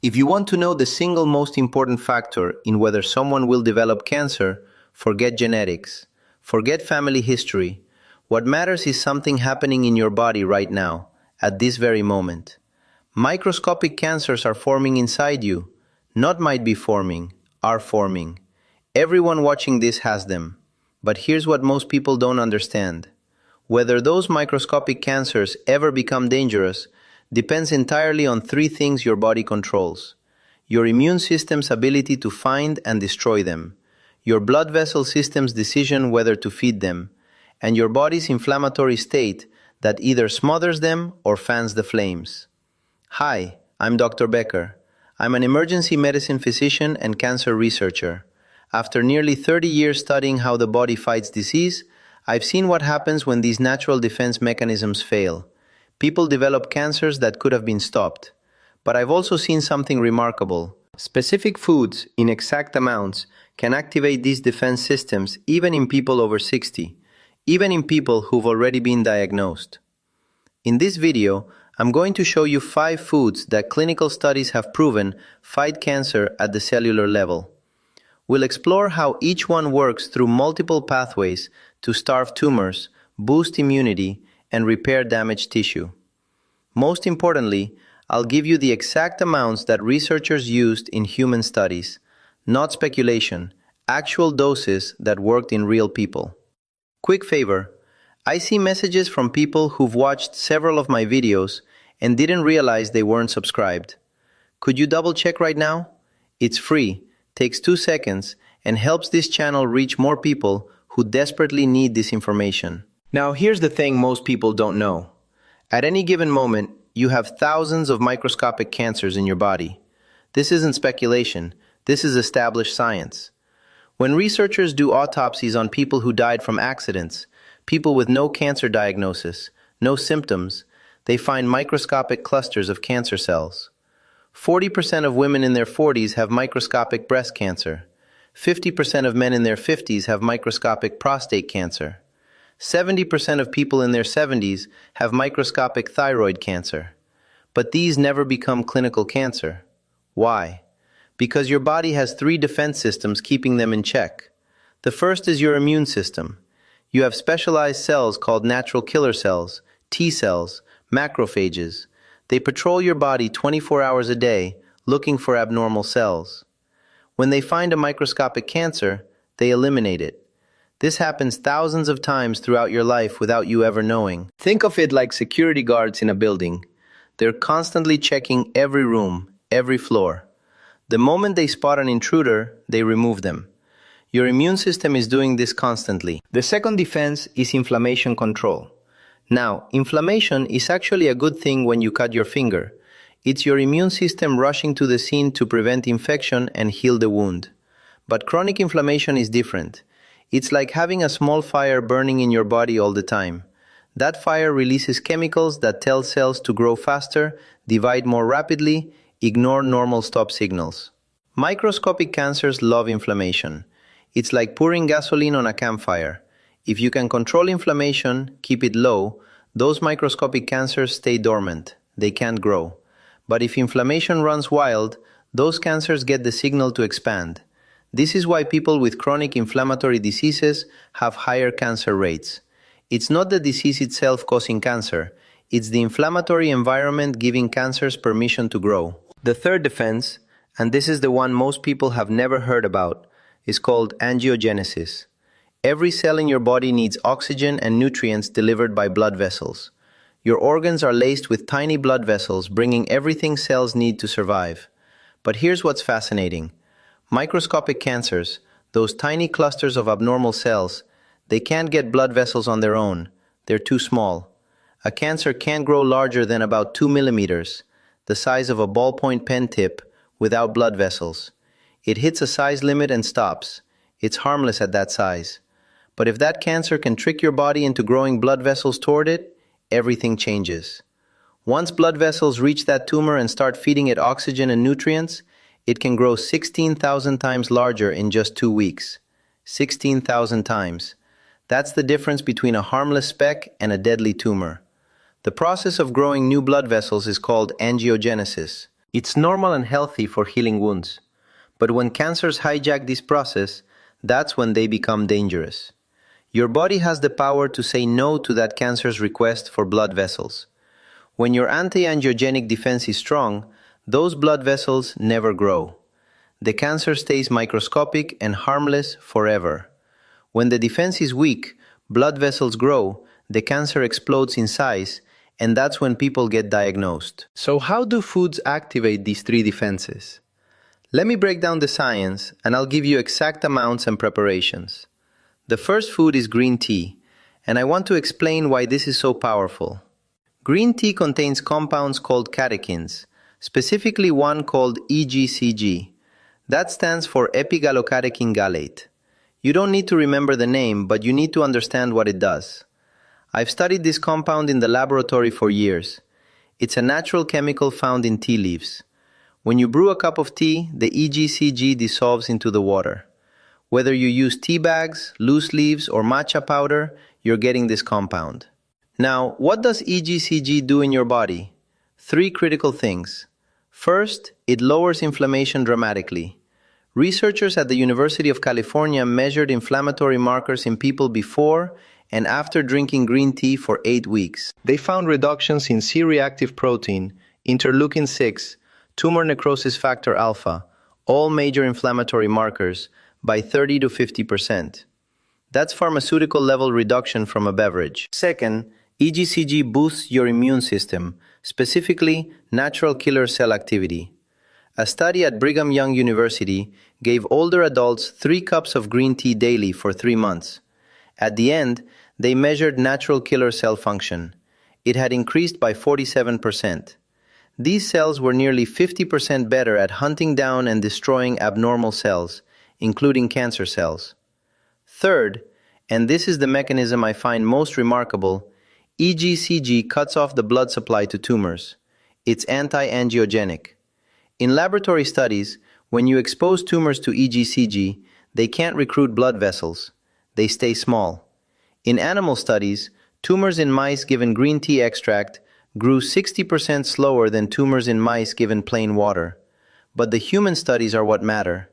If you want to know the single most important factor in whether someone will develop cancer, forget genetics. Forget family history. What matters is something happening in your body right now, at this very moment. Microscopic cancers are forming inside you. Not might be forming, are forming. Everyone watching this has them. But here's what most people don't understand. Whether those microscopic cancers ever become dangerous depends entirely on three things your body controls: your immune system's ability to find and destroy them, your blood vessel system's decision whether to feed them, and your body's inflammatory state that either smothers them or fans the flames. Hi, I'm Dr. Becker. I'm an emergency medicine physician and cancer researcher. After nearly 30 years studying how the body fights disease, I've seen what happens when these natural defense mechanisms fail. People develop cancers that could have been stopped. But I've also seen something remarkable. Specific foods, in exact amounts, can activate these defense systems even in people over 60, even in people who've already been diagnosed. In this video, I'm going to show you 5 foods that clinical studies have proven fight cancer at the cellular level. We'll explore how each one works through multiple pathways to starve tumors, boost immunity, and repair damaged tissue. Most importantly, I'll give you the exact amounts that researchers used in human studies, not speculation, actual doses that worked in real people. Quick favor, I see messages from people who've watched several of my videos and didn't realize they weren't subscribed. Could you double check right now? It's free, takes 2 seconds, and helps this channel reach more people who desperately need this information. Now here's the thing most people don't know. At any given moment, you have thousands of microscopic cancers in your body. This isn't speculation, this is established science. When researchers do autopsies on people who died from accidents, people with no cancer diagnosis, no symptoms, they find microscopic clusters of cancer cells. 40% of women in their 40s have microscopic breast cancer. 50% of men in their 50s have microscopic prostate cancer. 70% of people in their 70s have microscopic thyroid cancer. But these never become clinical cancer. Why? Because your body has 3 defense systems keeping them in check. The first is your immune system. You have specialized cells called natural killer cells, T cells, macrophages. They patrol your body 24 hours a day, looking for abnormal cells. When they find a microscopic cancer, they eliminate it. This happens thousands of times throughout your life without you ever knowing. Think of it like security guards in a building. They're constantly checking every room, every floor. The moment they spot an intruder, they remove them. Your immune system is doing this constantly. The second defense is inflammation control. Now, inflammation is actually a good thing when you cut your finger. It's your immune system rushing to the scene to prevent infection and heal the wound. But chronic inflammation is different. It's like having a small fire burning in your body all the time. That fire releases chemicals that tell cells to grow faster, divide more rapidly, ignore normal stop signals. Microscopic cancers love inflammation. It's like pouring gasoline on a campfire. If you can control inflammation, keep it low, those microscopic cancers stay dormant. They can't grow. But if inflammation runs wild, those cancers get the signal to expand. This is why people with chronic inflammatory diseases have higher cancer rates. It's not the disease itself causing cancer, it's the inflammatory environment giving cancers permission to grow. The third defense, and this is the one most people have never heard about, is called angiogenesis. Every cell in your body needs oxygen and nutrients delivered by blood vessels. Your organs are laced with tiny blood vessels, bringing everything cells need to survive. But here's what's fascinating. Microscopic cancers, those tiny clusters of abnormal cells, they can't get blood vessels on their own. They're too small. A cancer can't grow larger than about 2 millimeters, the size of a ballpoint pen tip, without blood vessels. It hits a size limit and stops. It's harmless at that size. But if that cancer can trick your body into growing blood vessels toward it, everything changes. Once blood vessels reach that tumor and start feeding it oxygen and nutrients, it can grow 16,000 times larger in just 2 weeks. 16,000 times. That's the difference between a harmless speck and a deadly tumor. The process of growing new blood vessels is called angiogenesis. It's normal and healthy for healing wounds. But when cancers hijack this process, that's when they become dangerous. Your body has the power to say no to that cancer's request for blood vessels. When your anti-angiogenic defense is strong, those blood vessels never grow. The cancer stays microscopic and harmless forever. When the defense is weak, blood vessels grow, the cancer explodes in size, and that's when people get diagnosed. So how do foods activate these three defenses? Let me break down the science, and I'll give you exact amounts and preparations. The first food is green tea, and I want to explain why this is so powerful. Green tea contains compounds called catechins, specifically one called EGCG. That stands for epigallocatechin gallate. You don't need to remember the name, but you need to understand what it does. I've studied this compound in the laboratory for years. It's a natural chemical found in tea leaves. When you brew a cup of tea, the EGCG dissolves into the water. Whether you use tea bags, loose leaves, or matcha powder, you're getting this compound. Now, what does EGCG do in your body? Three critical things. First, it lowers inflammation dramatically. Researchers at the University of California measured inflammatory markers in people before and after drinking green tea for 8 weeks. They found reductions in C-reactive protein, interleukin-6, tumor necrosis factor alpha, all major inflammatory markers, by 30 to 50%. That's pharmaceutical-level reduction from a beverage. Second, EGCG boosts your immune system, specifically natural killer cell activity. A study at Brigham Young University gave older adults 3 cups of green tea daily for 3 months. At the end, they measured natural killer cell function. It had increased by 47%. These cells were nearly 50% better at hunting down and destroying abnormal cells, including cancer cells. Third, and this is the mechanism I find most remarkable, EGCG cuts off the blood supply to tumors. It's anti-angiogenic. In laboratory studies, when you expose tumors to EGCG, they can't recruit blood vessels. They stay small. In animal studies, tumors in mice given green tea extract grew 60% slower than tumors in mice given plain water. But the human studies are what matter.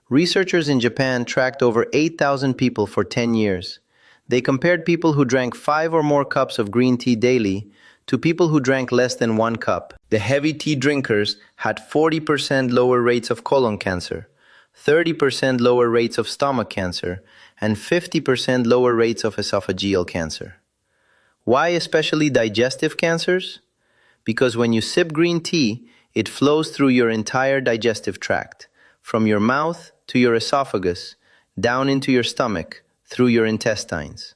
Researchers in Japan tracked over 8,000 people for 10 years. They compared people who drank 5 or more cups of green tea daily to people who drank less than 1 cup. The heavy tea drinkers had 40% lower rates of colon cancer, 30% lower rates of stomach cancer, and 50% lower rates of esophageal cancer. Why especially digestive cancers? Because when you sip green tea, it flows through your entire digestive tract, from your mouth to your esophagus, down into your stomach, through your intestines.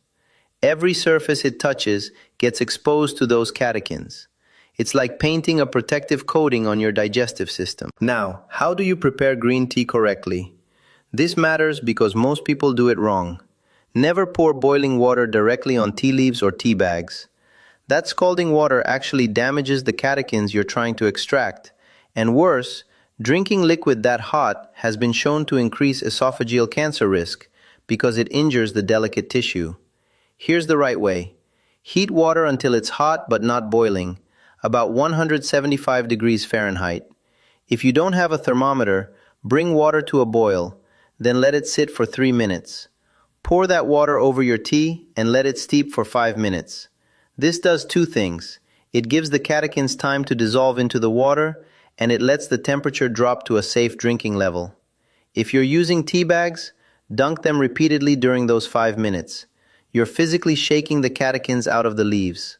Every surface it touches gets exposed to those catechins. It's like painting a protective coating on your digestive system. Now, how do you prepare green tea correctly? This matters because most people do it wrong. Never pour boiling water directly on tea leaves or tea bags. That scalding water actually damages the catechins you're trying to extract. And worse, drinking liquid that hot has been shown to increase esophageal cancer risk because it injures the delicate tissue. Here's the right way. Heat water until it's hot but not boiling, about 175 degrees Fahrenheit. If you don't have a thermometer, bring water to a boil, then let it sit for 3 minutes. Pour that water over your tea and let it steep for 5 minutes. This does 2 things. It gives the catechins time to dissolve into the water, and it lets the temperature drop to a safe drinking level. If you're using tea bags, dunk them repeatedly during those 5 minutes. You're physically shaking the catechins out of the leaves.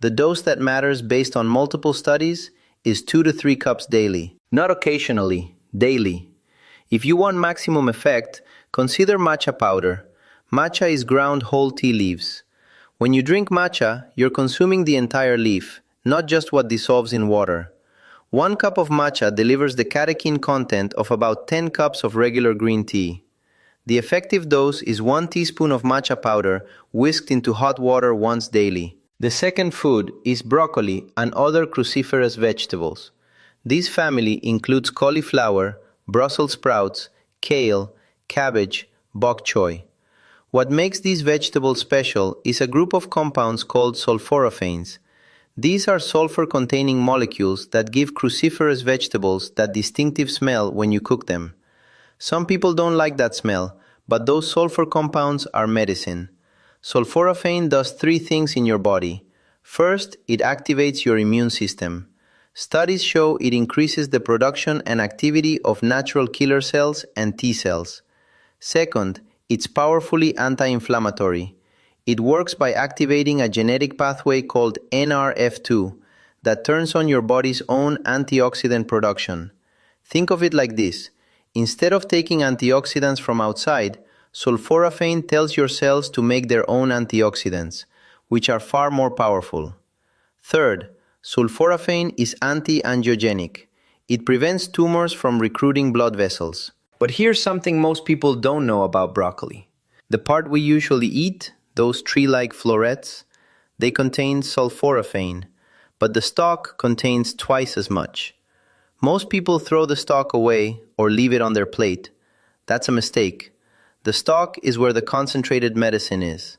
The dose that matters based on multiple studies is 2 to 3 cups daily. Not occasionally, daily. If you want maximum effect, consider matcha powder. Matcha is ground whole tea leaves. When you drink matcha, you're consuming the entire leaf, not just what dissolves in water. 1 cup of matcha delivers the catechin content of about 10 cups of regular green tea. The effective dose is 1 teaspoon of matcha powder whisked into hot water once daily. The second food is broccoli and other cruciferous vegetables. This family includes cauliflower, Brussels sprouts, kale, cabbage, bok choy. What makes these vegetables special is a group of compounds called sulforaphanes. These are sulfur-containing molecules that give cruciferous vegetables that distinctive smell when you cook them. Some people don't like that smell, but those sulfur compounds are medicine. Sulforaphane does three things in your body. First, it activates your immune system. Studies show it increases the production and activity of natural killer cells and T cells. Second, it's powerfully anti-inflammatory. It works by activating a genetic pathway called NRF2 that turns on your body's own antioxidant production. Think of it like this. Instead of taking antioxidants from outside, sulforaphane tells your cells to make their own antioxidants, which are far more powerful. Third, sulforaphane is anti-angiogenic. It prevents tumors from recruiting blood vessels. But here's something most people don't know about broccoli. The part we usually eat, those tree-like florets, they contain sulforaphane, but the stalk contains twice as much. Most people throw the stalk away or leave it on their plate. That's a mistake. The stalk is where the concentrated medicine is.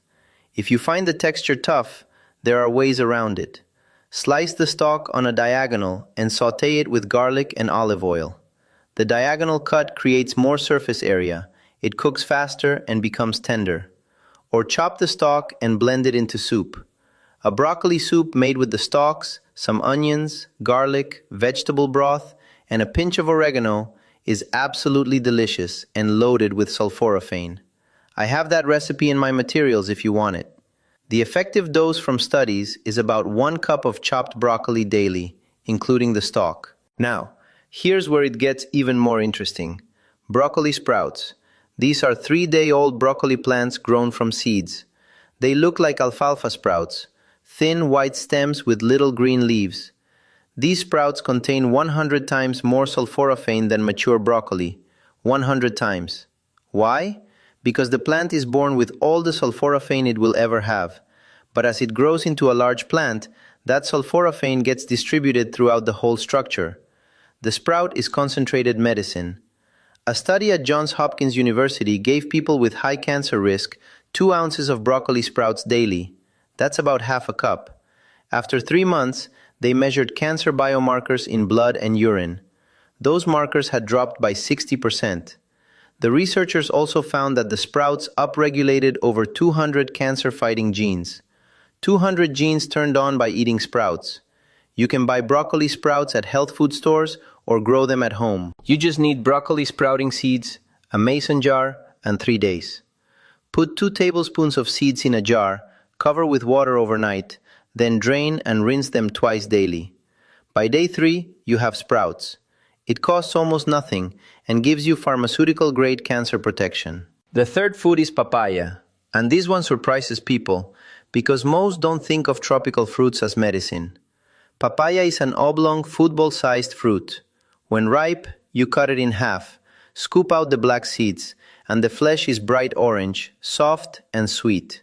If you find the texture tough, there are ways around it. Slice the stalk on a diagonal and sauté it with garlic and olive oil. The diagonal cut creates more surface area. It cooks faster and becomes tender. Or chop the stalk and blend it into soup. A broccoli soup made with the stalks, some onions, garlic, vegetable broth, and a pinch of oregano is absolutely delicious and loaded with sulforaphane. I have that recipe in my materials if you want it. The effective dose from studies is about 1 cup of chopped broccoli daily, including the stalk. Now, here's where it gets even more interesting. Broccoli sprouts. These are 3-day-old broccoli plants grown from seeds. They look like alfalfa sprouts, thin white stems with little green leaves. These sprouts contain 100 times more sulforaphane than mature broccoli. 100 times. Why? Because the plant is born with all the sulforaphane it will ever have. But as it grows into a large plant, that sulforaphane gets distributed throughout the whole structure. The sprout is concentrated medicine. A study at Johns Hopkins University gave people with high cancer risk 2 ounces of broccoli sprouts daily. That's about half a cup. After 3 months, they measured cancer biomarkers in blood and urine. Those markers had dropped by 60%. The researchers also found that the sprouts upregulated over 200 cancer-fighting genes. 200 genes turned on by eating sprouts. You can buy broccoli sprouts at health food stores or grow them at home. You just need broccoli sprouting seeds, a mason jar, and 3 days. Put 2 tablespoons of seeds in a jar, cover with water overnight, then drain and rinse them twice daily. By day 3, you have sprouts. It costs almost nothing and gives you pharmaceutical-grade cancer protection. The third food is papaya, and this one surprises people because most don't think of tropical fruits as medicine. Papaya is an oblong, football-sized fruit. When ripe, you cut it in half, scoop out the black seeds, and the flesh is bright orange, soft and sweet.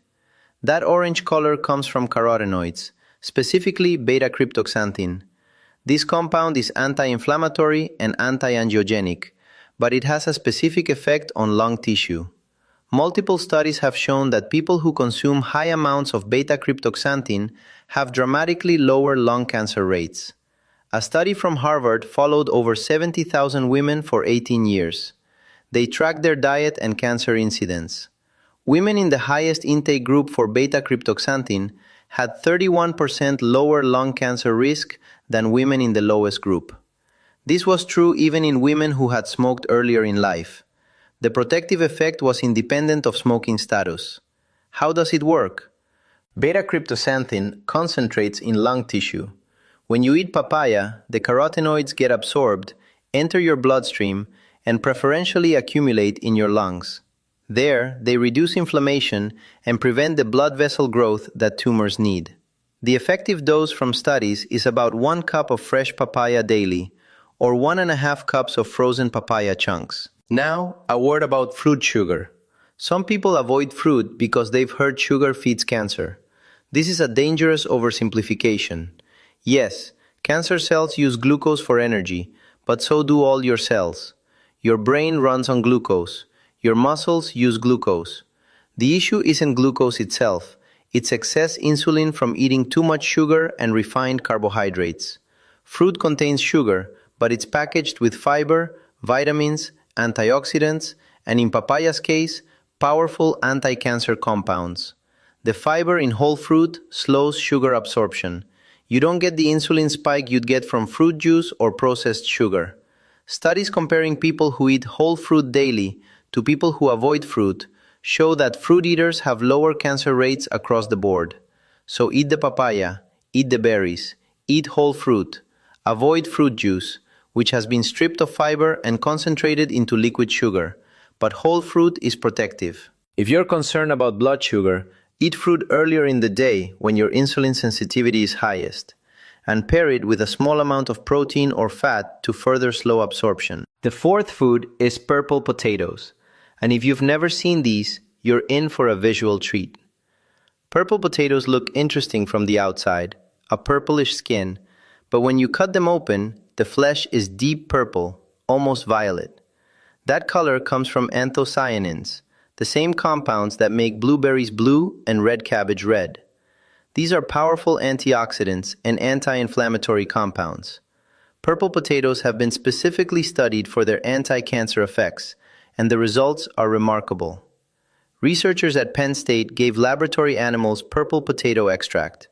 That orange color comes from carotenoids, specifically beta-cryptoxanthin. This compound is anti-inflammatory and anti-angiogenic, but it has a specific effect on lung tissue. Multiple studies have shown that people who consume high amounts of beta-cryptoxanthin have dramatically lower lung cancer rates. A study from Harvard followed over 70,000 women for 18 years. They tracked their diet and cancer incidence. Women in the highest intake group for beta-cryptoxanthin had 31% lower lung cancer risk than women in the lowest group. This was true even in women who had smoked earlier in life. The protective effect was independent of smoking status. How does it work? Beta-cryptoxanthin concentrates in lung tissue. When you eat papaya, the carotenoids get absorbed, enter your bloodstream, and preferentially accumulate in your lungs. There, they reduce inflammation and prevent the blood vessel growth that tumors need. The effective dose from studies is about 1 cup of fresh papaya daily, or 1.5 cups of frozen papaya chunks. Now, a word about fruit sugar. Some people avoid fruit because they've heard sugar feeds cancer. This is a dangerous oversimplification. Yes, cancer cells use glucose for energy, but so do all your cells. Your brain runs on glucose. Your muscles use glucose. The issue isn't glucose itself, It's excess insulin from eating too much sugar and refined carbohydrates. Fruit contains sugar, but it's packaged with fiber, vitamins, antioxidants, and in papaya's case, powerful anti-cancer compounds. The fiber in whole fruit slows sugar absorption. You don't get the insulin spike you'd get from fruit juice or processed sugar. Studies comparing people who eat whole fruit daily to people who avoid fruit show that fruit eaters have lower cancer rates across the board. So eat the papaya, eat the berries, eat whole fruit, avoid fruit juice, which has been stripped of fiber and concentrated into liquid sugar, but whole fruit is protective. If you're concerned about blood sugar, eat fruit earlier in the day when your insulin sensitivity is highest, and pair it with a small amount of protein or fat to further slow absorption. The fourth food is purple potatoes, and if you've never seen these, you're in for a visual treat. Purple potatoes look interesting from the outside, a purplish skin, but when you cut them open, the flesh is deep purple, almost violet. That color comes from anthocyanins, the same compounds that make blueberries blue and red cabbage red. These are powerful antioxidants and anti-inflammatory compounds. Purple potatoes have been specifically studied for their anti-cancer effects, and the results are remarkable. Researchers at Penn State gave laboratory animals purple potato extract.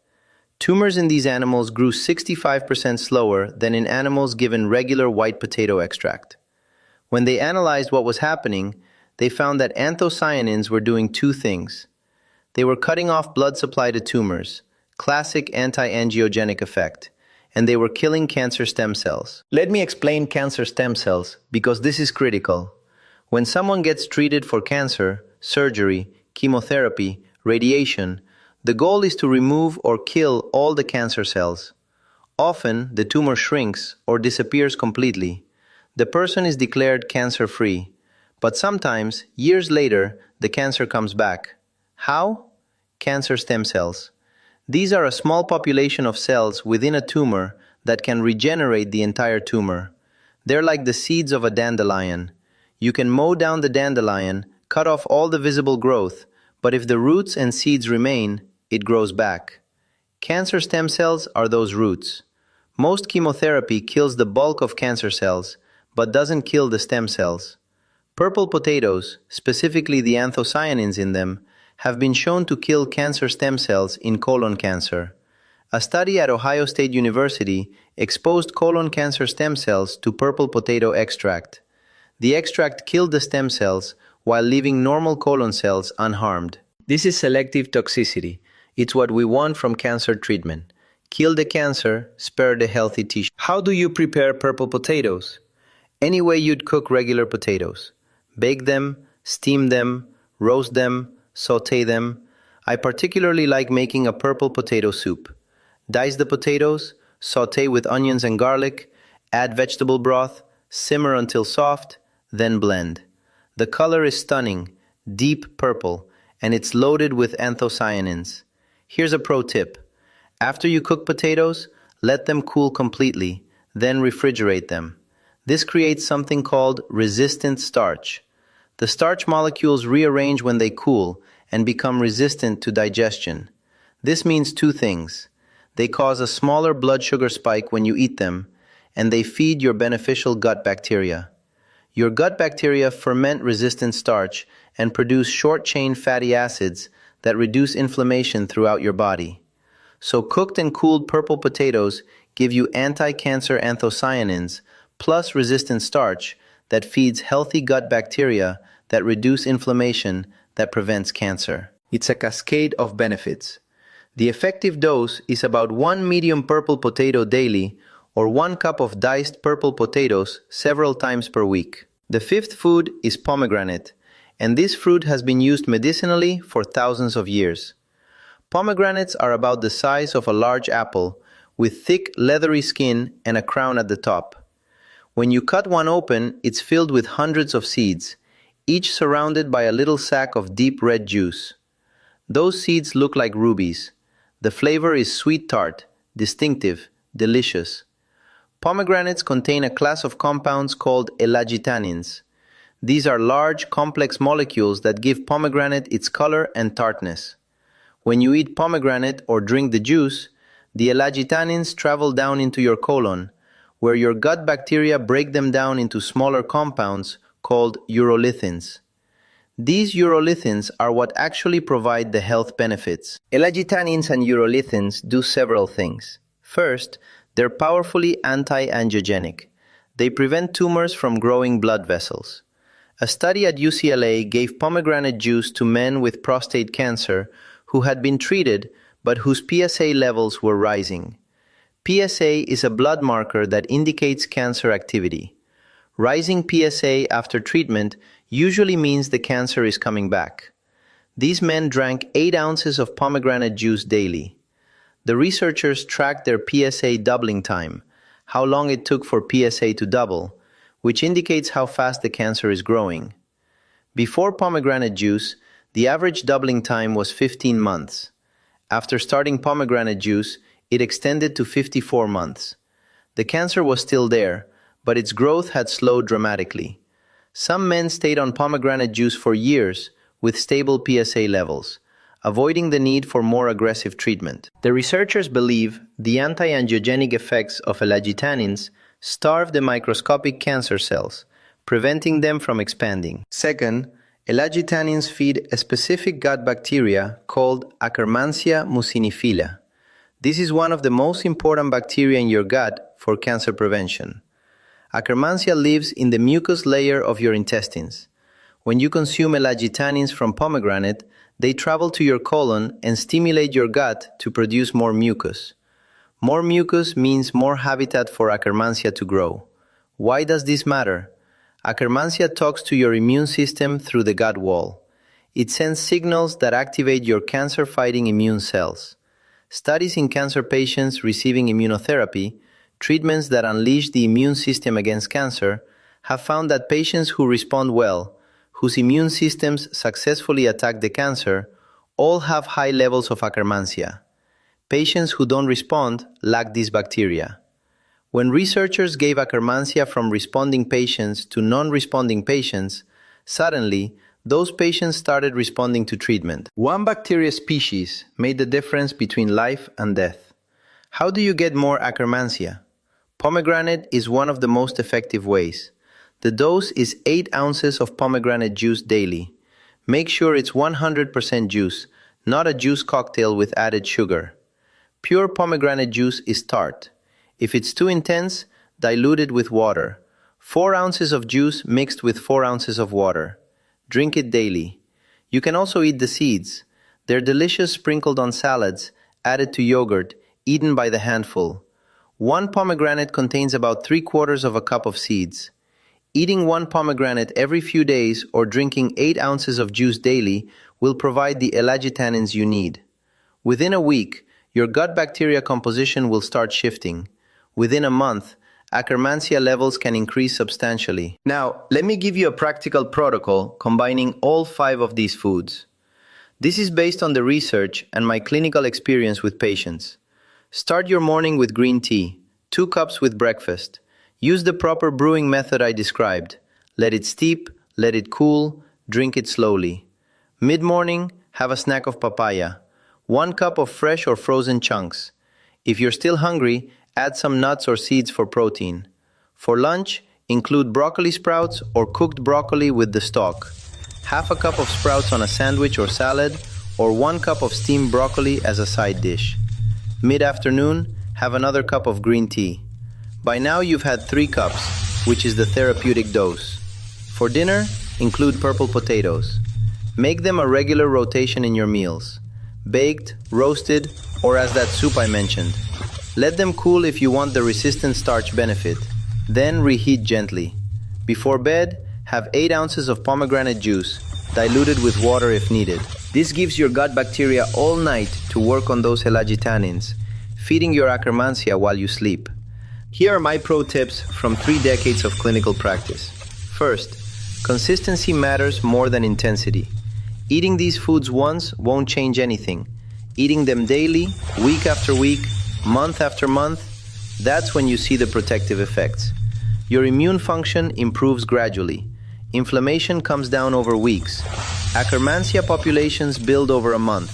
Tumors in these animals grew 65% slower than in animals given regular white potato extract. When they analyzed what was happening, they found that anthocyanins were doing two things. They were cutting off blood supply to tumors, classic anti-angiogenic effect, and they were killing cancer stem cells. Let me explain cancer stem cells, because this is critical. When someone gets treated for cancer, surgery, chemotherapy, radiation, the goal is to remove or kill all the cancer cells. Often, the tumor shrinks or disappears completely. The person is declared cancer-free. But sometimes, years later, the cancer comes back. How? Cancer stem cells. These are a small population of cells within a tumor that can regenerate the entire tumor. They're like the seeds of a dandelion. You can mow down the dandelion, cut off all the visible growth, but if the roots and seeds remain, it grows back. Cancer stem cells are those roots. Most chemotherapy kills the bulk of cancer cells, but doesn't kill the stem cells. Purple potatoes, specifically the anthocyanins in them, have been shown to kill cancer stem cells in colon cancer. A study at Ohio State University exposed colon cancer stem cells to purple potato extract. The extract killed the stem cells while leaving normal colon cells unharmed. This is selective toxicity. It's what we want from cancer treatment. Kill the cancer, spare the healthy tissue. How do you prepare purple potatoes? Any way you'd cook regular potatoes. Bake them, steam them, roast them, sauté them. I particularly like making a purple potato soup. Dice the potatoes, sauté with onions and garlic, add vegetable broth, simmer until soft, then blend. The color is stunning, deep purple, and it's loaded with anthocyanins. Here's a pro tip. After you cook potatoes, let them cool completely, then refrigerate them. This creates something called resistant starch. The starch molecules rearrange when they cool and become resistant to digestion. This means two things. They cause a smaller blood sugar spike when you eat them, and they feed your beneficial gut bacteria. Your gut bacteria ferment resistant starch and produce short-chain fatty acids that reduce inflammation throughout your body. So cooked and cooled purple potatoes give you anti-cancer anthocyanins plus resistant starch that feeds healthy gut bacteria that reduce inflammation that prevents cancer. It's a cascade of benefits. The effective dose is about 1 medium purple potato daily or 1 cup of diced purple potatoes several times per week. The fifth food is pomegranate, and this fruit has been used medicinally for thousands of years. Pomegranates are about the size of a large apple, with thick, leathery skin and a crown at the top. When you cut one open, it's filled with hundreds of seeds, each surrounded by a little sac of deep red juice. Those seeds look like rubies. The flavor is sweet tart, distinctive, delicious. Pomegranates contain a class of compounds called elagitanins. These are large, complex molecules that give pomegranate its color and tartness. When you eat pomegranate or drink the juice, the elagitanins travel down into your colon, where your gut bacteria break them down into smaller compounds called urolithins. These urolithins are what actually provide the health benefits. Elagitanins and urolithins do several things. First, they're powerfully anti-angiogenic. They prevent tumors from growing blood vessels. A study at UCLA gave pomegranate juice to men with prostate cancer who had been treated but whose PSA levels were rising. PSA is a blood marker that indicates cancer activity. Rising PSA after treatment usually means the cancer is coming back. These men drank 8 ounces of pomegranate juice daily. The researchers tracked their PSA doubling time, how long it took for PSA to double, which indicates how fast the cancer is growing. Before pomegranate juice, the average doubling time was 15 months. After starting pomegranate juice, it extended to 54 months. The cancer was still there, but its growth had slowed dramatically. Some men stayed on pomegranate juice for years with stable PSA levels, avoiding the need for more aggressive treatment. The researchers believe the anti-angiogenic effects of elagitanins starve the microscopic cancer cells, preventing them from expanding. Second, elagitanins feed a specific gut bacteria called Akkermansia muciniphila. This is one of the most important bacteria in your gut for cancer prevention. Akkermansia lives in the mucous layer of your intestines. When you consume elagitanins from pomegranate, they travel to your colon and stimulate your gut to produce more mucus. More mucus means more habitat for Akkermansia to grow. Why does this matter? Akkermansia talks to your immune system through the gut wall. It sends signals that activate your cancer-fighting immune cells. Studies in cancer patients receiving immunotherapy, treatments that unleash the immune system against cancer, have found that patients who respond well, whose immune systems successfully attack the cancer, all have high levels of Akkermansia. Patients who don't respond lack this bacteria. When researchers gave Akkermansia from responding patients to non-responding patients, suddenly, those patients started responding to treatment. One bacteria species made the difference between life and death. How do you get more Akkermansia? Pomegranate is one of the most effective ways. The dose is 8 ounces of pomegranate juice daily. Make sure it's 100% juice, not a juice cocktail with added sugar. Pure pomegranate juice is tart. If it's too intense, dilute it with water. 4 ounces of juice mixed with 4 ounces of water. Drink it daily. You can also eat the seeds. They're delicious sprinkled on salads, added to yogurt, eaten by the handful. 1 pomegranate contains about 3/4 of a cup of seeds. Eating 1 pomegranate every few days or drinking 8 ounces of juice daily will provide the elagitanins you need. Within a week, your gut bacteria composition will start shifting. Within a month, Akkermansia levels can increase substantially. Now, let me give you a practical protocol combining all 5 of these foods. This is based on the research and my clinical experience with patients. Start your morning with green tea, 2 cups with breakfast. Use the proper brewing method I described. Let it steep, let it cool, drink it slowly. Mid-morning, have a snack of papaya. 1 cup of fresh or frozen chunks. If you're still hungry, add some nuts or seeds for protein. For lunch, include broccoli sprouts or cooked broccoli with the stalk. Half a cup of sprouts on a sandwich or salad, or 1 cup of steamed broccoli as a side dish. Mid-afternoon, have another cup of green tea. By now you've had 3 cups, which is the therapeutic dose. For dinner, include purple potatoes. Make them a regular rotation in your meals. Baked, roasted, or as that soup I mentioned. Let them cool if you want the resistant starch benefit. Then reheat gently. Before bed, have 8 ounces of pomegranate juice, diluted with water if needed. This gives your gut bacteria all night to work on those elagitanins, feeding your Akkermansia while you sleep. Here are my pro tips from 3 decades of clinical practice. First, consistency matters more than intensity. Eating these foods once won't change anything. Eating them daily, week after week, month after month, that's when you see the protective effects. Your immune function improves gradually. Inflammation comes down over weeks. Akkermansia populations build over a month.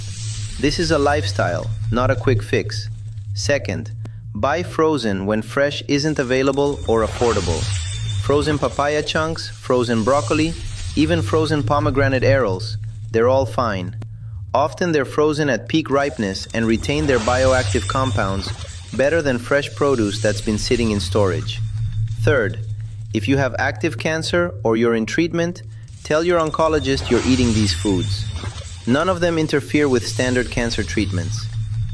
This is a lifestyle, not a quick fix. Second, buy frozen when fresh isn't available or affordable. Frozen papaya chunks, frozen broccoli, even frozen pomegranate arils, they're all fine. Often they're frozen at peak ripeness and retain their bioactive compounds better than fresh produce that's been sitting in storage. Third, if you have active cancer or you're in treatment, tell your oncologist you're eating these foods. None of them interfere with standard cancer treatments.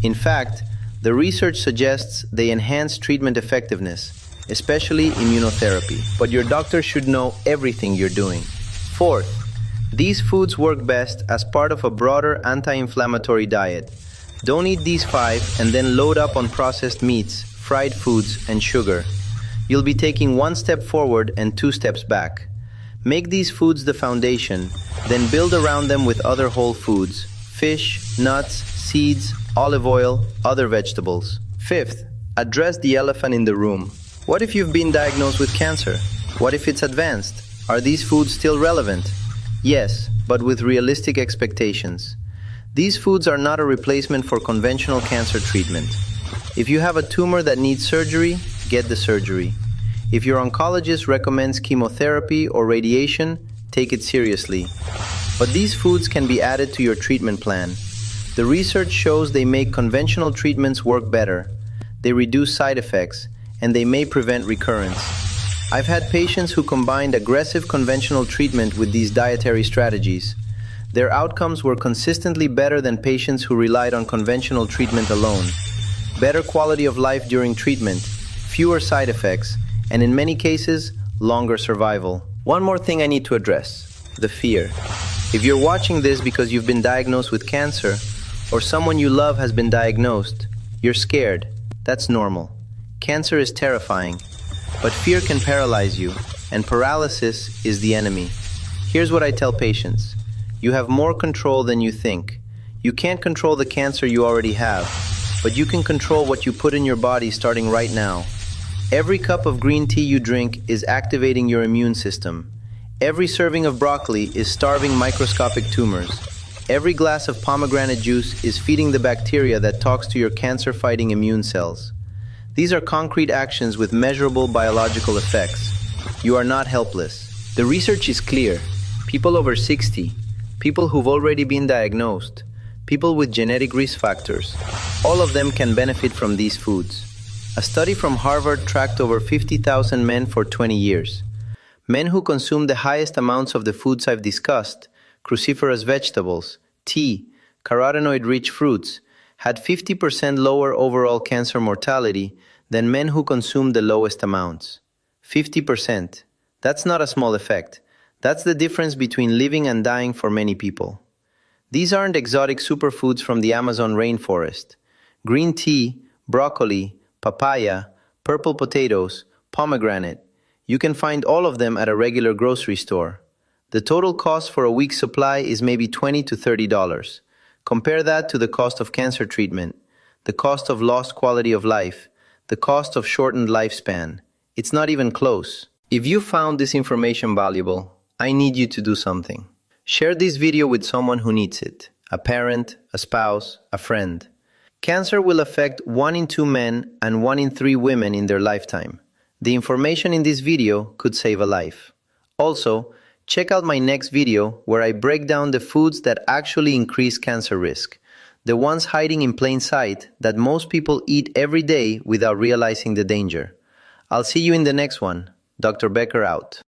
In fact, the research suggests they enhance treatment effectiveness, especially immunotherapy. But your doctor should know everything you're doing. Fourth, these foods work best as part of a broader anti-inflammatory diet. Don't eat these 5 and then load up on processed meats, fried foods, and sugar. You'll be taking 1 step forward and 2 steps back. Make these foods the foundation, then build around them with other whole foods: fish, nuts, seeds, olive oil, other vegetables. Fifth, address the elephant in the room. What if you've been diagnosed with cancer? What if it's advanced? Are these foods still relevant? Yes, but with realistic expectations. These foods are not a replacement for conventional cancer treatment. If you have a tumor that needs surgery, get the surgery. If your oncologist recommends chemotherapy or radiation, take it seriously. But these foods can be added to your treatment plan. The research shows they make conventional treatments work better. They reduce side effects, and they may prevent recurrence. I've had patients who combined aggressive conventional treatment with these dietary strategies. Their outcomes were consistently better than patients who relied on conventional treatment alone. Better quality of life during treatment, fewer side effects, and in many cases, longer survival. One more thing I need to address: the fear. If you're watching this because you've been diagnosed with cancer, or someone you love has been diagnosed, you're scared. That's normal. Cancer is terrifying, but fear can paralyze you, and paralysis is the enemy. Here's what I tell patients: you have more control than you think. You can't control the cancer you already have, but you can control what you put in your body starting right now. Every cup of green tea you drink is activating your immune system. Every serving of broccoli is starving microscopic tumors. Every glass of pomegranate juice is feeding the bacteria that talks to your cancer-fighting immune cells. These are concrete actions with measurable biological effects. You are not helpless. The research is clear. People over 60, people who've already been diagnosed, people with genetic risk factors, all of them can benefit from these foods. A study from Harvard tracked over 50,000 men for 20 years. Men who consumed the highest amounts of the foods I've discussed, cruciferous vegetables, tea, carotenoid-rich fruits, had 50% lower overall cancer mortality than men who consumed the lowest amounts. 50%. That's not a small effect. That's the difference between living and dying for many people. These aren't exotic superfoods from the Amazon rainforest. Green tea, broccoli, papaya, purple potatoes, pomegranate. You can find all of them at a regular grocery store. The total cost for a week's supply is maybe $20 to $30. Compare that to the cost of cancer treatment, the cost of lost quality of life, the cost of shortened lifespan. It's not even close. If you found this information valuable, I need you to do something. Share this video with someone who needs it: a parent, a spouse, a friend. Cancer will affect 1 in 2 men and 1 in 3 women in their lifetime. The information in this video could save a life. Also, check out my next video where I break down the foods that actually increase cancer risk, the ones hiding in plain sight that most people eat every day without realizing the danger. I'll see you in the next one. Dr. Becker out.